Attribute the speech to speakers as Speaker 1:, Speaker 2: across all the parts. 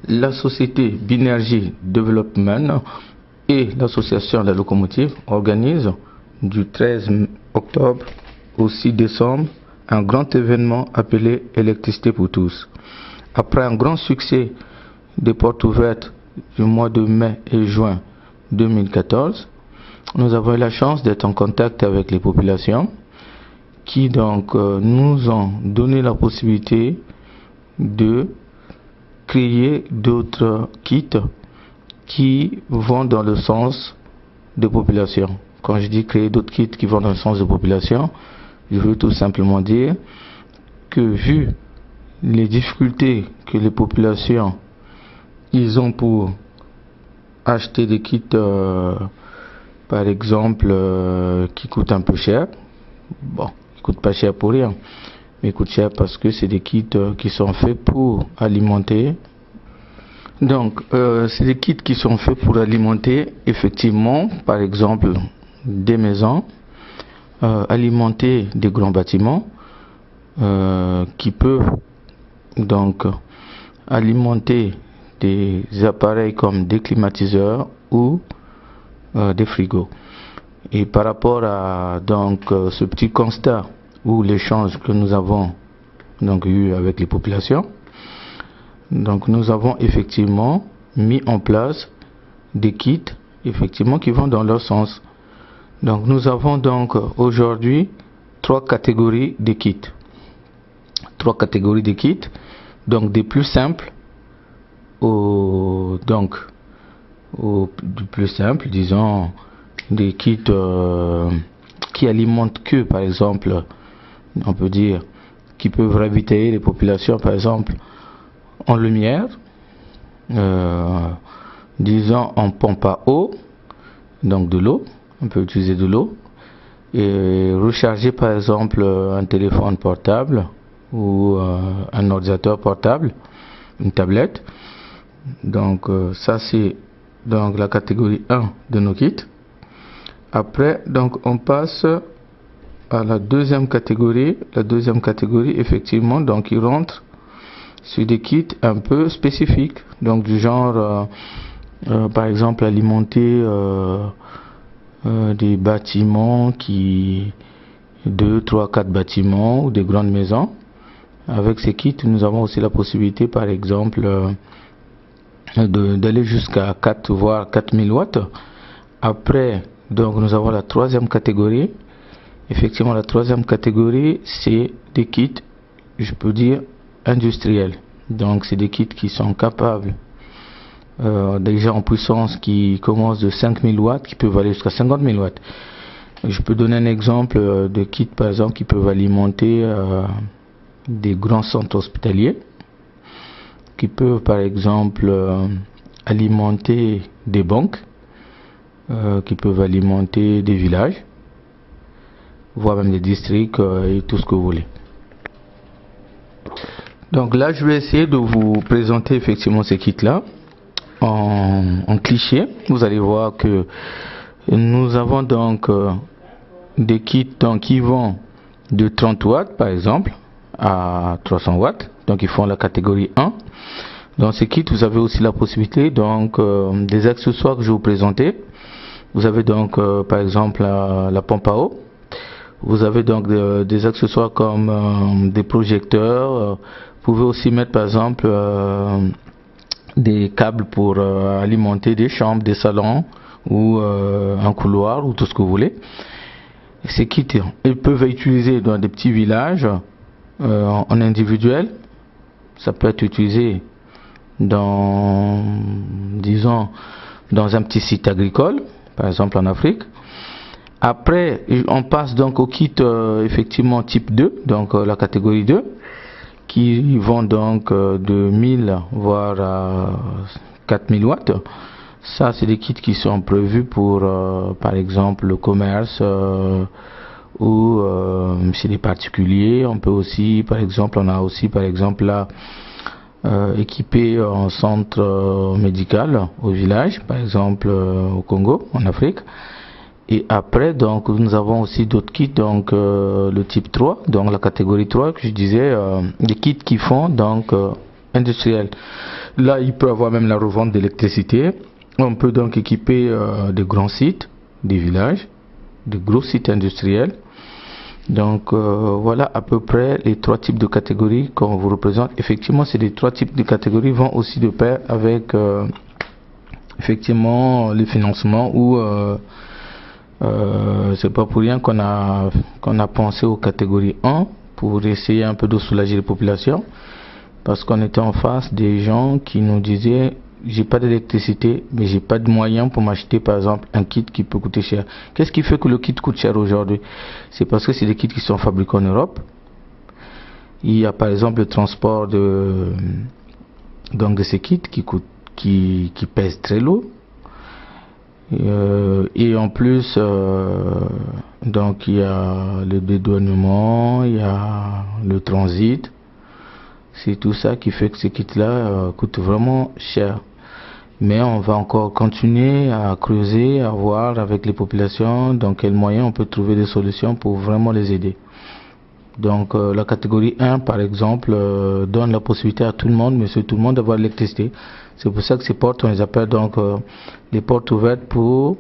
Speaker 1: la société Binergie Development et l'association La Locomotive organisent du 13 octobre au 6 décembre un grand événement appelé Électricité pour tous. Après un grand succès des portes ouvertes du mois de mai et juin 2014, nous avons eu la chance d'être en contact avec les populations qui donc nous ont donné la possibilité de créer d'autres kits qui vont dans le sens des populations. Quand je dis créer d'autres kits qui vont dans le sens des populations, je veux tout simplement dire que vu les difficultés que les populations ils ont pour acheter des kits par exemple qui coûtent un peu cher, bon, ils coûtent pas cher pour rien, mais ils coûtent cher parce que c'est des kits qui sont faits pour alimenter. Donc c'est des kits qui sont faits pour alimenter effectivement par exemple des maisons, alimenter des grands bâtiments qui peuvent donc alimenter des appareils comme des climatiseurs ou des frigos. Et par rapport à donc ce petit constat ou l'échange que nous avons donc eu avec les populations, donc nous avons effectivement mis en place des kits effectivement qui vont dans leur sens. Donc nous avons donc aujourd'hui trois catégories de kits. Trois catégories de kits, donc des plus simples du plus simple, disons des kits qui alimentent que par exemple, on peut dire, qui peuvent ravitailler les populations par exemple en lumière, disons en pompe à eau, donc de l'eau, on peut utiliser de l'eau, et recharger par exemple un téléphone portable ou un ordinateur portable, une tablette. Donc ça c'est donc la catégorie 1 de nos kits. Après donc on passe à la deuxième catégorie. La deuxième catégorie effectivement donc il rentre sur des kits un peu spécifiques, donc du genre par exemple alimenter des bâtiments qui 2, 3, 4 bâtiments ou des grandes maisons. Avec ces kits nous avons aussi la possibilité par exemple d'aller jusqu'à 4 voire 4000 watts. Après donc nous avons la troisième catégorie. Effectivement la troisième catégorie c'est des kits, je peux dire, industriels. Donc c'est des kits qui sont capables déjà en puissance, qui commencent de 5000 watts, qui peuvent aller jusqu'à 50 000 watts. Je peux donner un exemple de kits par exemple qui peuvent alimenter des grands centres hospitaliers, qui peuvent par exemple alimenter des banques, qui peuvent alimenter des villages, voire même des districts et tout ce que vous voulez. Donc là je vais essayer de vous présenter effectivement ces kits là en cliché. Vous allez voir que nous avons donc des kits donc, qui vont de 30 watts par exemple à 300 watts, donc ils font la catégorie 1. Dans ces kits vous avez aussi la possibilité donc des accessoires que je vais vous présenter. Vous avez donc par exemple la pompe à eau. Vous avez donc des accessoires comme des projecteurs. Vous pouvez aussi mettre par exemple des câbles pour alimenter des chambres, des salons ou un couloir ou tout ce que vous voulez. Ces kits ils peuvent être utilisés dans des petits villages en individuel. Ça peut être utilisé dans, disons, dans un petit site agricole, par exemple en Afrique. Après, on passe donc au kit effectivement type 2, donc la catégorie 2, qui vont donc de 1000 voire à 4000 watts. Ça, c'est des kits qui sont prévus pour, par exemple, le commerce ou chez les particuliers. On peut aussi, par exemple, on a aussi, par exemple, là, équipé un centre médical au village, par exemple au Congo, en Afrique. Et après, donc, nous avons aussi d'autres kits, donc le type 3, donc la catégorie 3 que je disais, des kits qui font donc industriel. Là, il peut avoir même la revente d'électricité. On peut donc équiper des grands sites, des villages, des gros sites industriels. Donc voilà à peu près les 3 types de catégories qu'on vous représente. Effectivement, ces 3 types de catégories vont aussi de pair avec effectivement les financements ou c'est pas pour rien qu'on a pensé aux catégories 1 pour essayer un peu de soulager les populations, parce qu'on était en face des gens qui nous disaient j'ai pas d'électricité mais j'ai pas de moyens pour m'acheter par exemple un kit qui peut coûter cher. Qu'est-ce qui fait que le kit coûte cher aujourd'hui? C'est parce que c'est des kits qui sont fabriqués en Europe. Il y a par exemple le transport de ces kits qui pèsent très lourd. Et en plus, donc il y a le dédouanement, il y a le transit. C'est tout ça qui fait que ces kits-là coûtent vraiment cher. Mais on va encore continuer à creuser, à voir avec les populations dans quels moyens on peut trouver des solutions pour vraiment les aider. Donc la catégorie 1 par exemple donne la possibilité à tout le monde, monsieur tout le monde, d'avoir l'électricité. C'est pour ça que ces portes, on les appelle donc les portes ouvertes pour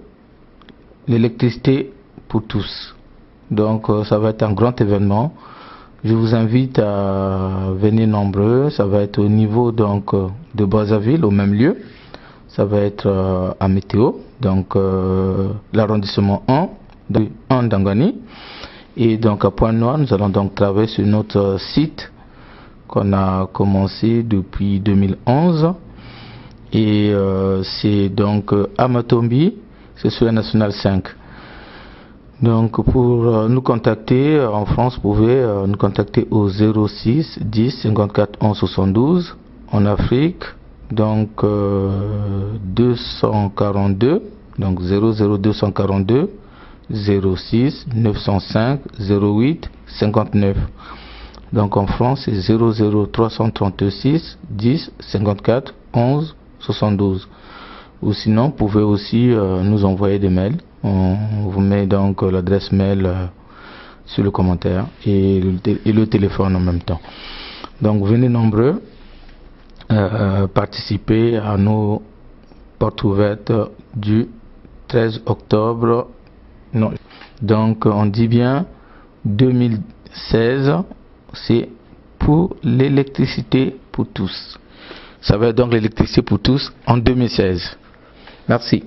Speaker 1: l'électricité pour tous. Donc ça va être un grand événement. Je vous invite à venir nombreux. Ça va être au niveau donc de Brazzaville, au même lieu. Ça va être à Météo, donc l'arrondissement 1 d'Angani. Et donc à Pointe-Noire, nous allons donc travailler sur notre site qu'on a commencé depuis 2011. Et c'est donc à Matombi, c'est sur la Nationale 5. Donc pour nous contacter en France, vous pouvez nous contacter au 06 10 54 11 72. En Afrique, donc 242, donc 00242 06 905 08 59. Donc en France, c'est 00336 10 54 11 72. Ou sinon, vous pouvez aussi nous envoyer des mails. On vous met donc l'adresse mail sur le commentaire et le téléphone en même temps. Donc venez nombreux participer à nos portes ouvertes du 13 octobre. Non. Donc on dit bien 2016, c'est pour l'électricité pour tous. Ça va être donc l'électricité pour tous en 2016. Merci.